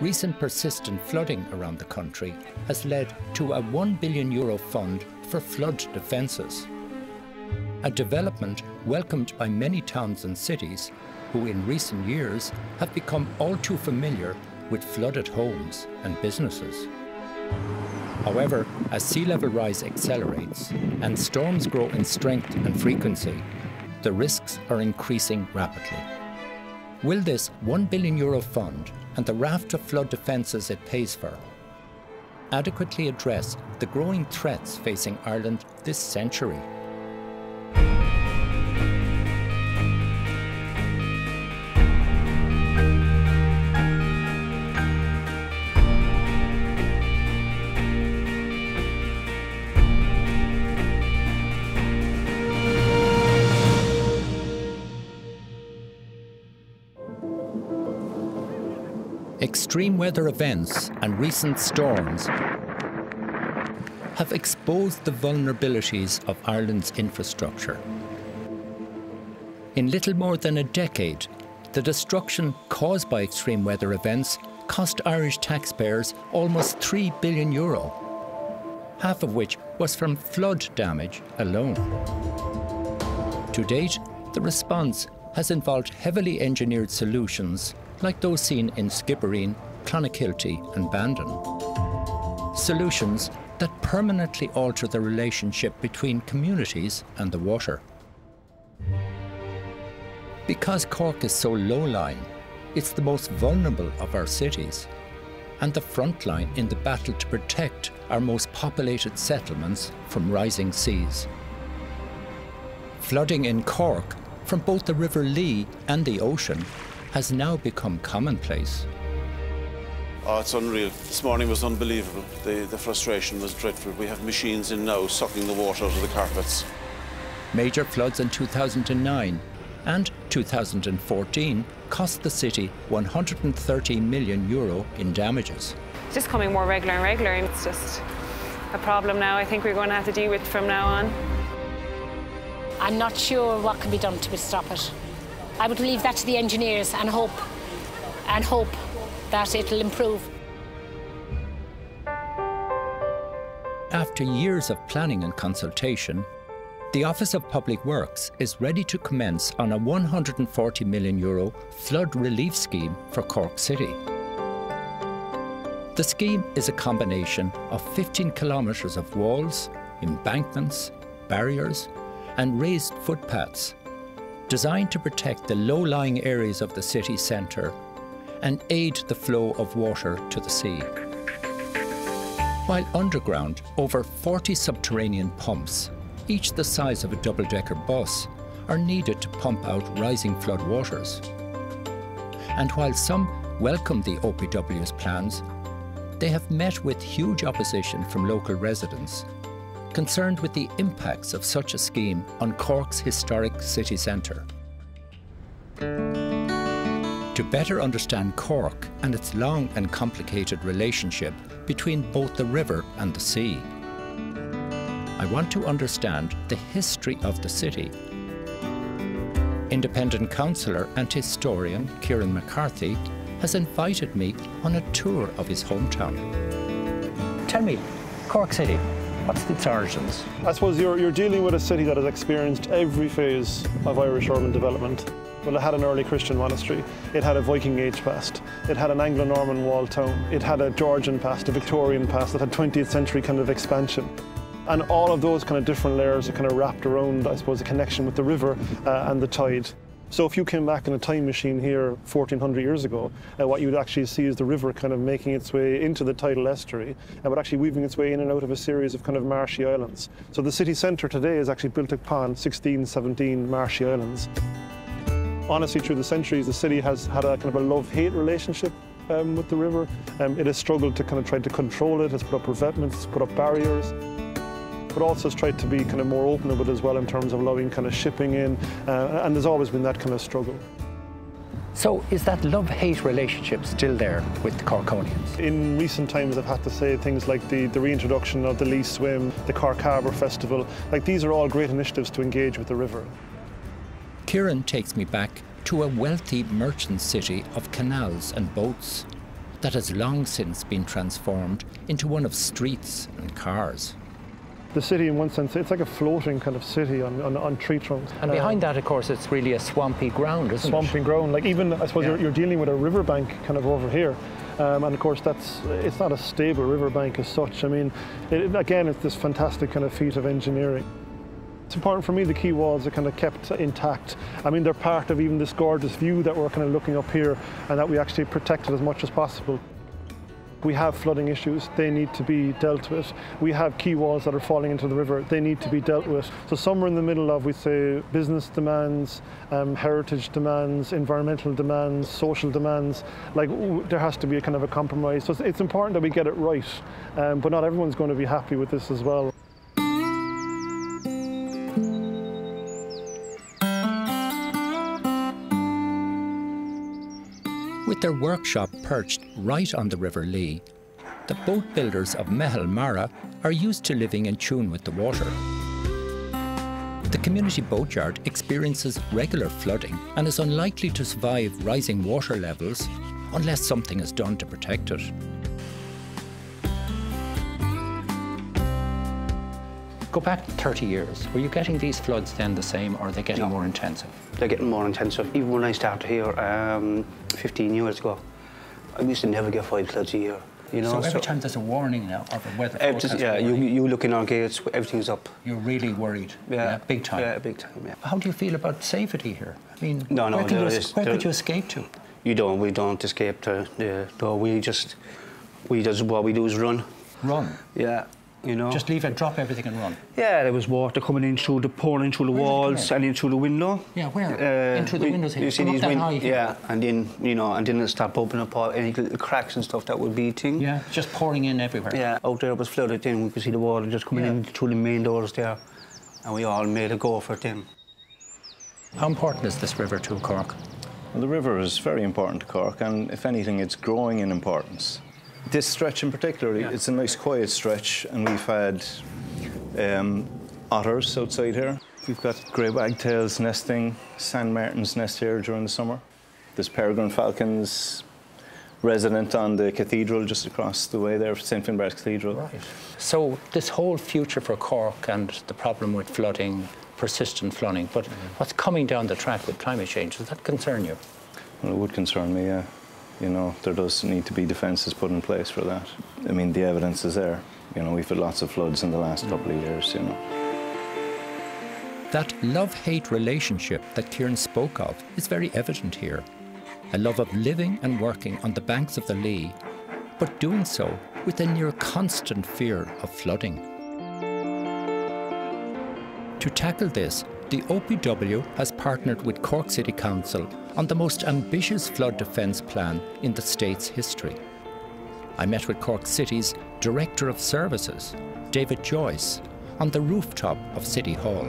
recent persistent flooding around the country has led to a €1 billion fund for flood defences. A development welcomed by many towns and cities who in recent years have become all too familiar with flooded homes and businesses. However, as sea level rise accelerates and storms grow in strength and frequency, the risks are increasing rapidly. Will this €1 billion fund and the raft of flood defences it pays for adequately address the growing threats facing Ireland this century? Extreme weather events and recent storms have exposed the vulnerabilities of Ireland's infrastructure. In little more than a decade, the destruction caused by extreme weather events cost Irish taxpayers almost €3 billion, half of which was from flood damage alone. To date, the response has involved heavily engineered solutions like those seen in Skibbereen, Clonakilty and Bandon. Solutions that permanently alter the relationship between communities and the water. Because Cork is so low-lying, it's the most vulnerable of our cities and the front line in the battle to protect our most populated settlements from rising seas. Flooding in Cork from both the River Lee and the ocean has now become commonplace. Oh, it's unreal. This morning was unbelievable. The frustration was dreadful. We have machines in now sucking the water out of the carpets. Major floods in 2009 and 2014 cost the city €130 million in damages. It's just coming more regular and regular, and it's just a problem now I think we're going to have to deal with from now on. I'm not sure what can be done to stop it. I would leave that to the engineers and hope that it'll improve. After years of planning and consultation, the Office of Public Works is ready to commence on a €140 million flood relief scheme for Cork City. The scheme is a combination of 15 kilometres of walls, embankments, barriers and raised footpaths, designed to protect the low-lying areas of the city centre and aid the flow of water to the sea. While underground, over 40 subterranean pumps, each the size of a double-decker bus, are needed to pump out rising flood waters. And while some welcome the OPW's plans, they have met with huge opposition from local residents, concerned with the impacts of such a scheme on Cork's historic city centre. To better understand Cork and its long and complicated relationship between both the river and the sea, I want to understand the history of the city. Independent councillor and historian Kieran McCarthy has invited me on a tour of his hometown. Tell me, Cork City, what's its origins? I suppose you're dealing with a city that has experienced every phase of Irish urban development. Well, it had an early Christian monastery, it had a Viking age past, it had an Anglo-Norman walled town, it had a Georgian past, a Victorian past that had 20th century kind of expansion. And all of those kind of different layers are kind of wrapped around, I suppose, a connection with the river and the tide. So if you came back in a time machine here 1400 years ago, what you would actually see is the river kind of making its way into the tidal estuary, but actually weaving its way in and out of a series of kind of marshy islands. So the city centre today is actually built upon 16, 17 marshy islands. Honestly, through the centuries, the city has had a kind of a love-hate relationship with the river. It has struggled to kind of try to control it, has put up revetments, has put up barriers, but also has tried to be kind of more open with it as well in terms of allowing kind of shipping in, and there's always been that kind of struggle. So is that love-hate relationship still there with the Corkonians? In recent times, I've had to say things like the reintroduction of the Lee Swim, the Cork Harbour Festival, like these are all great initiatives to engage with the river. Kieran takes me back to a wealthy merchant city of canals and boats, that has long since been transformed into one of streets and cars. The city, in one sense, it's like a floating kind of city on tree trunks. And behind that, of course, it's really a swampy ground, isn't it? Swampy ground. Like even, I suppose, you're dealing with a riverbank kind of over here. And of course, it's not a stable riverbank as such. I mean, again, it's this fantastic kind of feat of engineering. It's important for me the quay walls are kind of kept intact. I mean, they're part of even this gorgeous view that we're kind of looking up here, and that we actually protect it as much as possible. We have flooding issues, they need to be dealt with. We have quay walls that are falling into the river, they need to be dealt with. So somewhere in the middle of, we say, business demands, heritage demands, environmental demands, social demands, like there has to be a kind of a compromise. So it's important that we get it right, but not everyone's going to be happy with this as well. With their workshop perched right on the River Lee, the boat builders of Mehel Mara are used to living in tune with the water. The community boatyard experiences regular flooding and is unlikely to survive rising water levels unless something is done to protect it. Go back 30 years. Were you getting these floods then the same, or are they getting more intensive? They're getting more intensive. Even when I started here 15 years ago, I used to never get 5 floods a year. You know, so every time there's a warning now of a weather forecast you look in our gates, everything's up. You're really worried. Yeah, big time. Yeah, big time. Yeah. How do you feel about safety here? I mean, where could you escape to? We don't escape to. No, we just what we do is run. Run. Yeah. You know, just leave it, drop everything and run. Yeah, there was water coming in pouring through the walls and in through the window. Yeah, where? Into the windows here. You see these windows? Yeah, and then and then it started opening up any little cracks and stuff that would be thing. Yeah, just pouring in everywhere. Yeah, out there was flooded. Then we could see the water just coming in through the main doors there, and we all made a go for it then. How important is this river to Cork? Well, the river is very important to Cork, and if anything, it's growing in importance. This stretch in particular, it's a nice quiet stretch, and we've had otters outside here. We've got grey wagtails nesting, sand martins nest here during the summer. There's peregrine falcons resident on the cathedral just across the way there, St. Finbarr's Cathedral. Right. So this whole future for Cork and the problem with flooding, persistent flooding, but what's coming down the track with climate change, does that concern you? Well, it would concern me, yeah. You know, there does need to be defences put in place for that. I mean, the evidence is there. You know, we've had lots of floods in the last couple of years, you know. That love-hate relationship that Kieran spoke of is very evident here. A love of living and working on the banks of the Lee, but doing so with a near constant fear of flooding. To tackle this, the OPW has partnered with Cork City Council on the most ambitious flood defence plan in the state's history. I met with Cork City's Director of Services, David Joyce, on the rooftop of City Hall.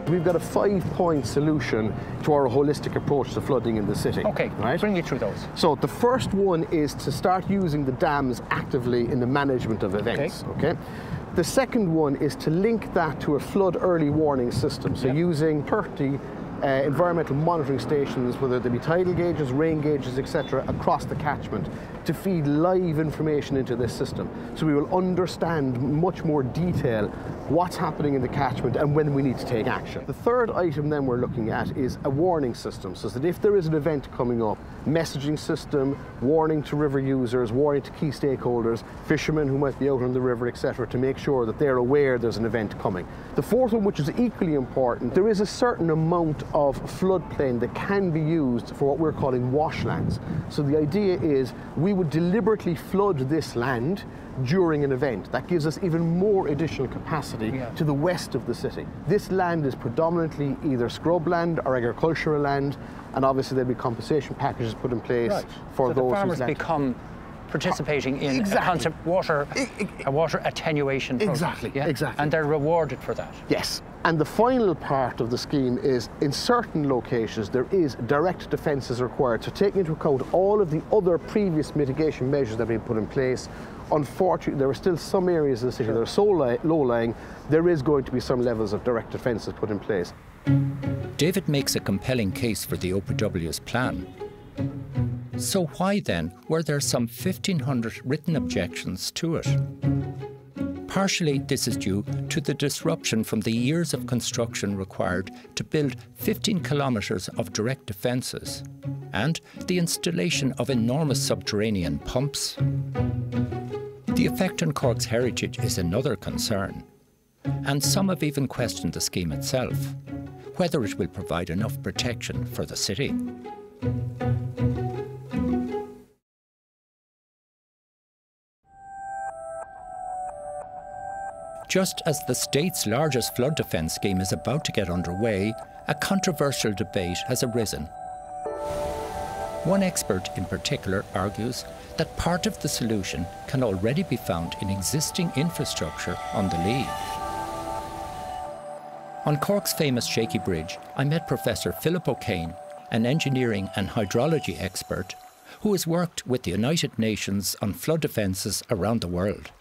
We've got a 5-point solution to our holistic approach to flooding in the city. Okay, right? Bring me through those. So the first one is to start using the dams actively in the management of events. Okay. The second one is to link that to a flood early warning system. So using 30 environmental monitoring stations, whether they be tidal gauges, rain gauges, etc., across the catchment, to feed live information into this system. So we will understand much more detail what's happening in the catchment and when we need to take action. The third item then we're looking at is a warning system, so that if there is an event coming up, messaging system, warning to river users, warning to key stakeholders, fishermen who might be out on the river, etc., to make sure that they're aware there's an event coming. The fourth one, which is equally important, there is a certain amount of floodplain that can be used for what we're calling washlands. So the idea is we would deliberately flood this land during an event. That gives us even more additional capacity to the west of the city. This land is predominantly either scrubland or agricultural land, and obviously there'll be compensation packages put in place for those. So the farmers become participating in a concept a water attenuation program. Exactly, exactly. And they're rewarded for that. Yes. And the final part of the scheme is, in certain locations, there is direct defences required. So taking into account all of the other previous mitigation measures that have been put in place, unfortunately, there are still some areas of the city that are so low-lying, there is going to be some levels of direct defences put in place. David makes a compelling case for the OPW's plan. So why then were there some 1,500 written objections to it? Partially this is due to the disruption from the years of construction required to build 15 kilometres of direct defences and the installation of enormous subterranean pumps. The effect on Cork's heritage is another concern, and some have even questioned the scheme itself, whether it will provide enough protection for the city. Just as the state's largest flood defence scheme is about to get underway, a controversial debate has arisen. One expert in particular argues that part of the solution can already be found in existing infrastructure on the Lee. On Cork's famous Shaky Bridge, I met Professor Philip OKane, an engineering and hydrology expert who has worked with the United Nations on flood defences around the world.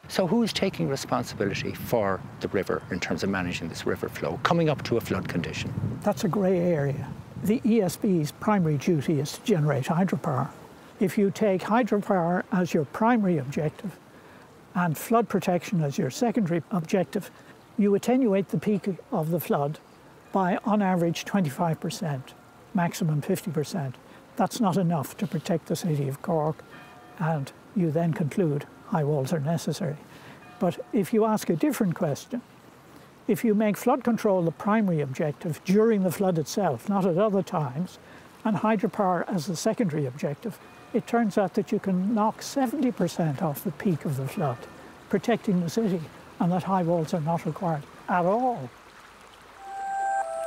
So who is taking responsibility for the river in terms of managing this river flow, coming up to a flood condition? That's a grey area. The ESB's primary duty is to generate hydropower. If you take hydropower as your primary objective and flood protection as your secondary objective, you attenuate the peak of the flood by, on average, 25%, maximum 50%. That's not enough to protect the city of Cork, and you then conclude high walls are necessary. But if you ask a different question, if you make flood control the primary objective during the flood itself, not at other times, and hydropower as the secondary objective, it turns out that you can knock 70% off the peak of the flood, protecting the city, and that high walls are not required at all.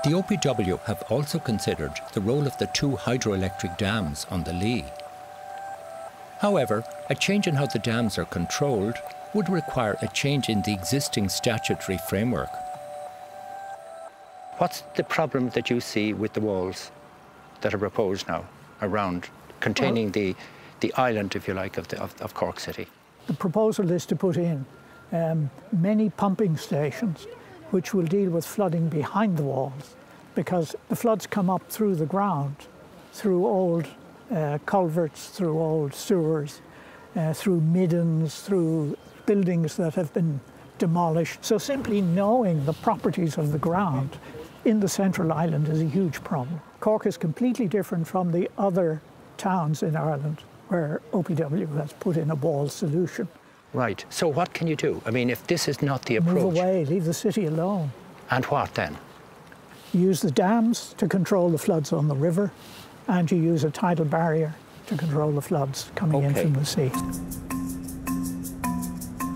The OPW have also considered the role of the 2 hydroelectric dams on the Lee. However, a change in how the dams are controlled would require a change in the existing statutory framework. What's the problem that you see with the walls that are proposed now around containing the island, if you like, of Cork City? The proposal is to put in many pumping stations which will deal with flooding behind the walls, because the floods come up through the ground, through old culverts, through old sewers, through middens, through buildings that have been demolished. So simply knowing the properties of the ground in the central island is a huge problem. Cork is completely different from the other towns in Ireland where OPW has put in a wall solution. Right. So what can you do? I mean, if this is not the approach... Move away, leave the city alone. And what then? Use the dams to control the floods on the river, and you use a tidal barrier to control the floods coming in from the sea.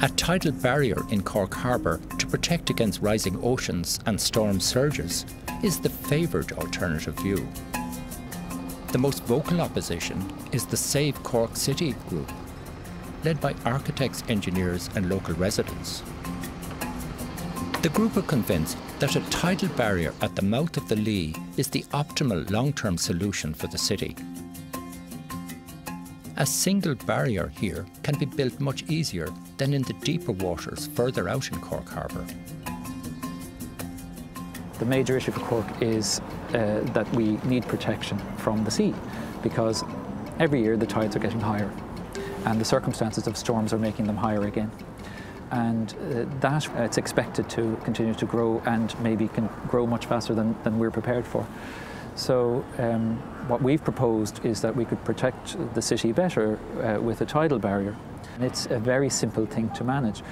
A tidal barrier in Cork Harbour to protect against rising oceans and storm surges is the favoured alternative view. The most vocal opposition is the Save Cork City group, led by architects, engineers and local residents. The group are convinced that a tidal barrier at the mouth of the Lee is the optimal long-term solution for the city. A single barrier here can be built much easier than in the deeper waters further out in Cork Harbour. The major issue for Cork is that we need protection from the sea, because every year the tides are getting higher and the circumstances of storms are making them higher again. And it's expected to continue to grow, and maybe can grow much faster than we're prepared for. So what we've proposed is that we could protect the city better with a tidal barrier. And it's a very simple thing to manage.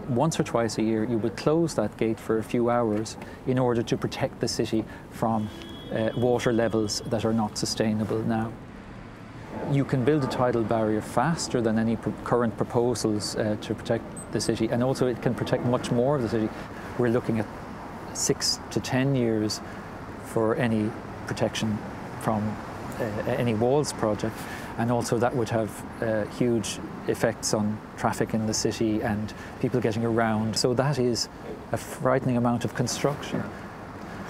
Once or twice a year you would close that gate for a few hours in order to protect the city from water levels that are not sustainable now. You can build a tidal barrier faster than any current proposals to protect the city, and also it can protect much more of the city. We're looking at 6 to 10 years for any protection from any walls project, and also that would have huge effects on traffic in the city and people getting around. So that is a frightening amount of construction.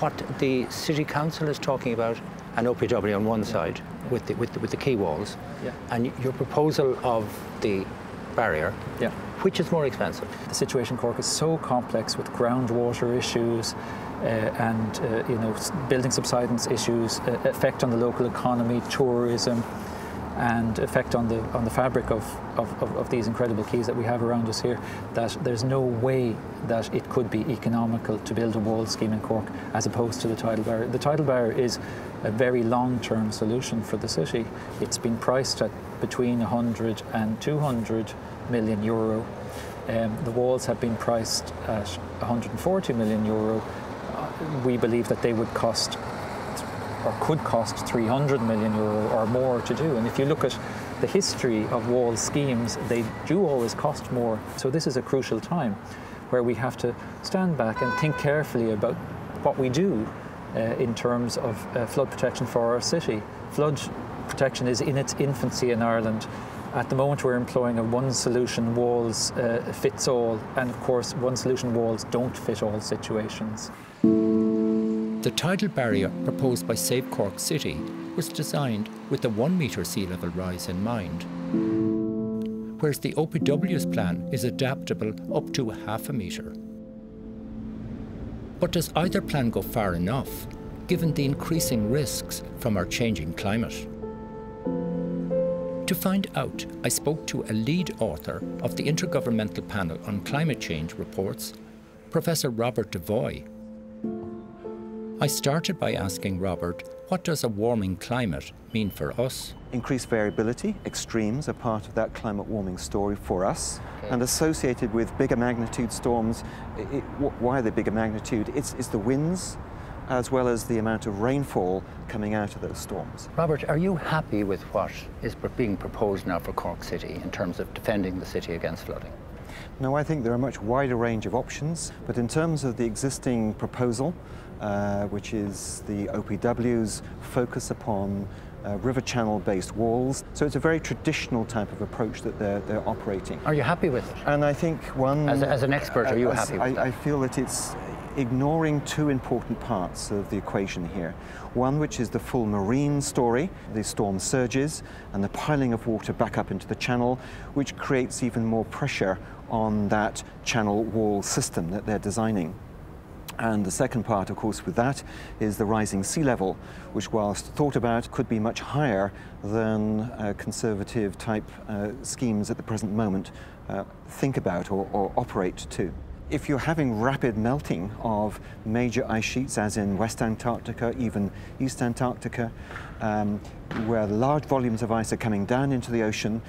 What the City Council is talking about, an OPW on one side with the quay walls, and your proposal of the barrier, which is more expensive? The situation in Cork is so complex, with groundwater issues and building subsidence issues, effect on the local economy, tourism. and effect on the fabric of these incredible quays that we have around us here, that there's no way that it could be economical to build a wall scheme in Cork as opposed to the Tidal Barrier. The Tidal Barrier is a very long-term solution for the city. It's been priced at between 100 and 200 million euro. The walls have been priced at 140 million euro. We believe that they would cost, or could cost, 300 million euro or more to do. And if you look at the history of wall schemes, they do always cost more. So this is a crucial time where we have to stand back and think carefully about what we do in terms of flood protection for our city. Flood protection is in its infancy in Ireland. At the moment we're employing a one solution walls fits all, and of course one solution walls don't fit all situations. The tidal barrier proposed by Save Cork City was designed with a 1 metre sea level rise in mind, whereas the OPW's plan is adaptable up to 0.5 metre. But does either plan go far enough, given the increasing risks from our changing climate? To find out, I spoke to a lead author of the Intergovernmental Panel on Climate Change reports, Professor Robert Devoy. I started by asking Robert, what does a warming climate mean for us? Increased variability, extremes, are part of that climate warming story for us. Okay. And associated with bigger magnitude storms, why are they bigger magnitude? It's the winds, as well as the amount of rainfall coming out of those storms. Robert, are you happy with what is being proposed now for Cork City in terms of defending the city against flooding? No, I think there are a much wider range of options, but in terms of the existing proposal, which is the OPW's focus upon river channel-based walls. So it's a very traditional type of approach that they're operating. Are you happy with it? And I think one... As an expert, are you happy with that? I feel that it's ignoring two important parts of the equation here. One, which is the full marine story, the storm surges and the piling of water back up into the channel, which creates even more pressure on that channel wall system that they're designing. And the second part, of course, with that is the rising sea level, which, whilst thought about, could be much higher than conservative type schemes at the present moment think about or operate to. If you're having rapid melting of major ice sheets, as in West Antarctica, even East Antarctica, where large volumes of ice are coming down into the ocean,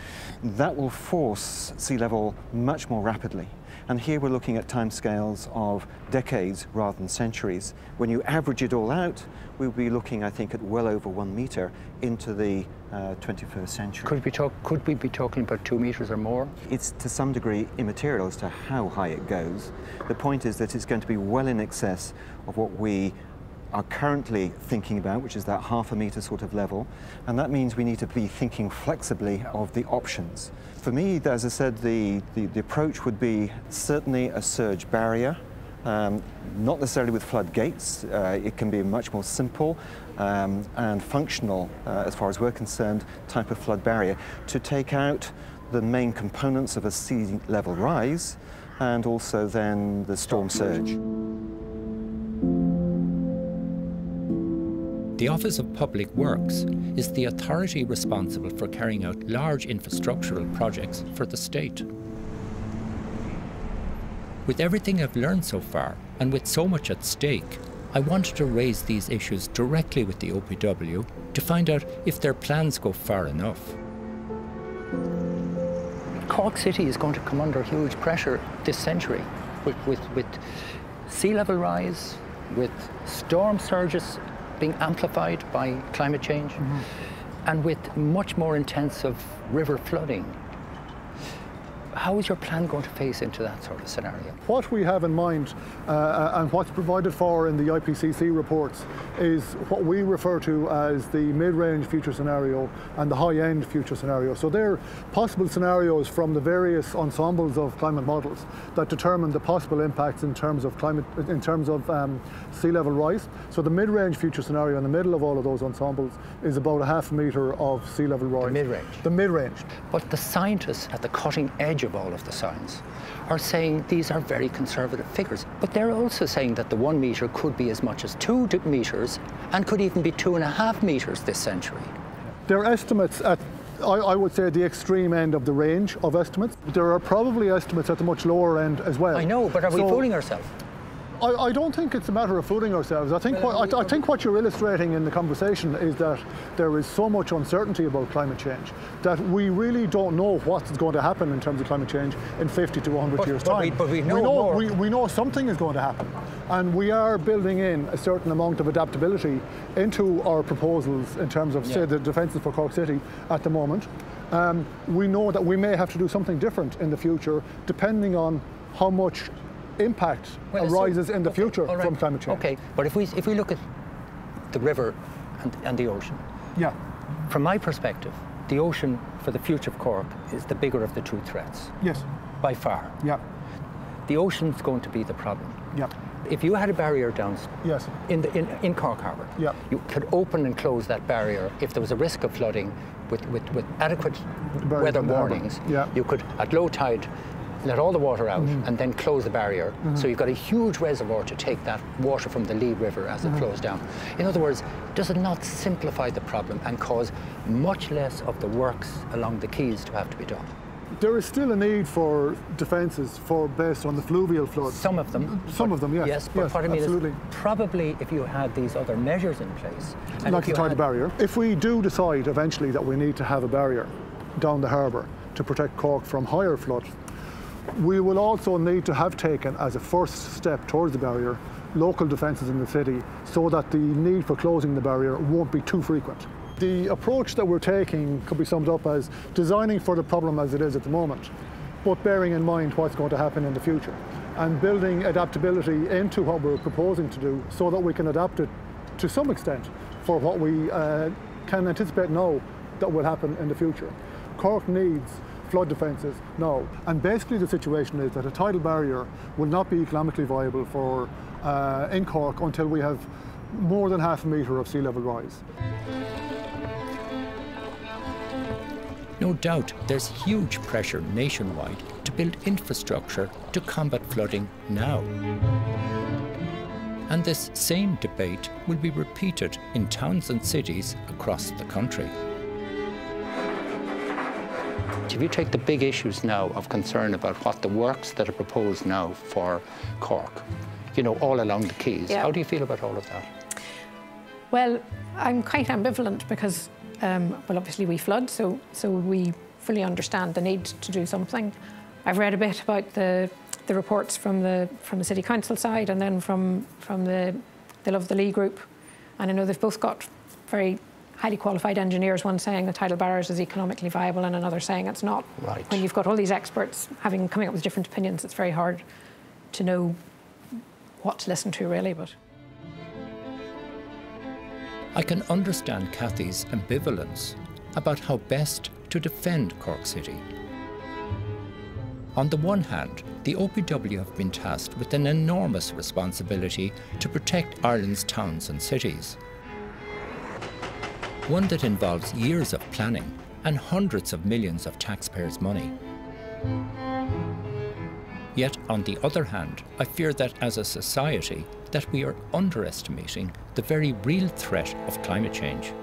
that will force sea level much more rapidly. And here we're looking at timescales of decades rather than centuries. When you average it all out, we'll be looking, I think, at well over 1 metre into the 21st century. Could we be talking about 2 metres or more? It's to some degree immaterial as to how high it goes. The point is that it's going to be well in excess of what we are currently thinking about, which is that 0.5 metre sort of level, and that means we need to be thinking flexibly of the options. For me, as I said, the approach would be certainly a surge barrier, not necessarily with floodgates. It can be a much more simple and functional, as far as we're concerned, type of flood barrier to take out the main components of a sea level rise and also then the storm surge. The Office of Public Works is the authority responsible for carrying out large infrastructural projects for the state. With everything I've learned so far, and with so much at stake, I wanted to raise these issues directly with the OPW to find out if their plans go far enough. Cork City is going to come under huge pressure this century with sea level rise, with storm surges being amplified by climate change, and with much more intensive river flooding. How is your plan going to face into that sort of scenario? What we have in mind and what's provided for in the IPCC reports is what we refer to as the mid-range future scenario and the high-end future scenario. So they're possible scenarios from the various ensembles of climate models that determine the possible impacts in terms of sea level rise. So the mid-range future scenario in the middle of all of those ensembles is about 0.5 metre of sea level rise. The mid-range? The mid-range. But the scientists at the cutting edge of all of the science are saying these are very conservative figures. But they're also saying that the 1 metre could be as much as 2 metres and could even be 2.5 metres this century. Their estimates I would say the extreme end of the range of estimates. There are probably estimates at the much lower end as well. I know, but are we fooling ourselves? I don't think it's a matter of fooling ourselves. I think what you're illustrating in the conversation is that there is so much uncertainty about climate change that we really don't know what's going to happen in terms of climate change in 50 to 100 years' time. But we know something is going to happen, and we are building in a certain amount of adaptability into our proposals in terms of, say, the defences for Cork City at the moment. We know that we may have to do something different in the future, depending on how much impact arises in the future from climate change. Okay, but if we look at the river and the ocean, from my perspective, the ocean for the future of Cork is the bigger of the two threats. Yes. By far. Yeah. The ocean's going to be the problem. Yeah. If you had a barrier down in Cork Harbour, you could open and close that barrier if there was a risk of flooding with adequate weather warnings. You could, at low tide, let all the water out and then close the barrier. So you've got a huge reservoir to take that water from the Lee River as it flows down. In other words, does it not simplify the problem and cause much less of the works along the quays to have to be done? There is still a need for defences based on the fluvial floods. Some of them. Some of them, yes. Yes, but what I mean absolutely. is probably if you had these other measures in place. Like the tidal barrier. If we do decide eventually that we need to have a barrier down the harbour to protect Cork from higher flood, we will also need to have taken, as a first step towards the barrier, local defences in the city so that the need for closing the barrier won't be too frequent. The approach that we're taking could be summed up as designing for the problem as it is at the moment, but bearing in mind what's going to happen in the future, and building adaptability into what we're proposing to do so that we can adapt it to some extent for what we can anticipate now that will happen in the future. Cork needs flood defences now, and basically the situation is that a tidal barrier will not be economically viable for in Cork until we have more than half a metre of sea level rise. No doubt there's huge pressure nationwide to build infrastructure to combat flooding now. And this same debate will be repeated in towns and cities across the country. If you take the big issues now of concern about what the works that are proposed now for Cork, you know, all along the quays, how do you feel about all of that? Well, I'm quite ambivalent because, well, obviously we flood, so we fully understand the need to do something. I've read a bit about the reports from the City Council side and then from the Love the Lee group, and I know they've both got very highly qualified engineers, one saying the tidal barriers is economically viable and another saying it's not. Right. When you've got all these experts coming up with different opinions, it's very hard to know what to listen to, really. But I can understand Cathy's ambivalence about how best to defend Cork City. On the one hand, the OPW have been tasked with an enormous responsibility to protect Ireland's towns and cities. One that involves years of planning and hundreds of millions of taxpayers' money. Yet, on the other hand, I fear that as a society, that we are underestimating the very real threat of climate change.